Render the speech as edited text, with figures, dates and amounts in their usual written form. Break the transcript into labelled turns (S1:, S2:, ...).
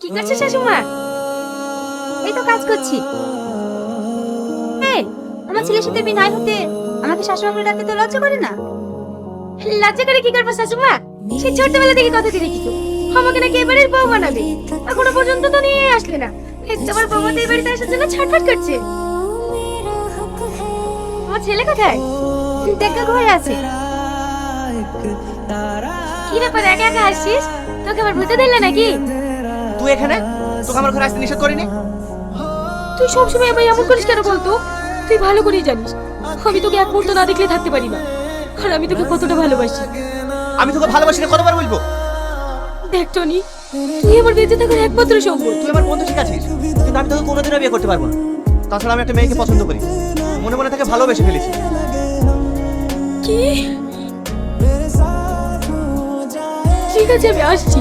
S1: কি করছিস শাশুমা? এই তো কাজ করছি। এই, আমার ছেলের সাথে বিয়ে নাই হতে আমাকে শাশুমা বলে ডাকতে তো লজ্জা করে না? লজ্জা করে কি করবো শাশুমা? সে ছোটবেলা থেকে কথা দিয়ে রেখেছো আমাকে নাকি এবারের বউ বানাবে, এখনো পর্যন্ত তো নিয়ে আসলে না। তোমার বৌমা তো এই বাড়িতে আসার জন্য ছটফট করছে। আমার ছেলে কোথায়? দেখা ঘরে আছে। কি ব্যাপার একা একা আসছিস? তোকে আবার ভূতে দিলে নাকি?
S2: তুই এখানে? তোকে আমার ঘরে আসতে নিষেধ করিনি।
S1: তুই সবসময় আমায় এমন করিস কেন বলতো? তুই ভালো করেই জানিস আমি তোকে এক মুহূর্ত না দেখলে থাকতে পারি না, আর আমি তোকে কতটা ভালোবাসি।
S2: আমি তোকে ভালোবাসি না কতবার বলবো?
S1: দেখ টনি, তুই আমার বেঁচে থাকার একমাত্র সম্বল।
S2: তুই আমার বন্ধু ঠিক আছিস, কিন্তু আমি তোকে কোনোদিনও বিয়ে করতে পারবো না। তাছাড়া আমি একটা মেয়েকে পছন্দ করি, মনে মনে তাকে ভালোবেসে ফেলেছি।
S1: কি? ঠিক আছে আমি আসছি।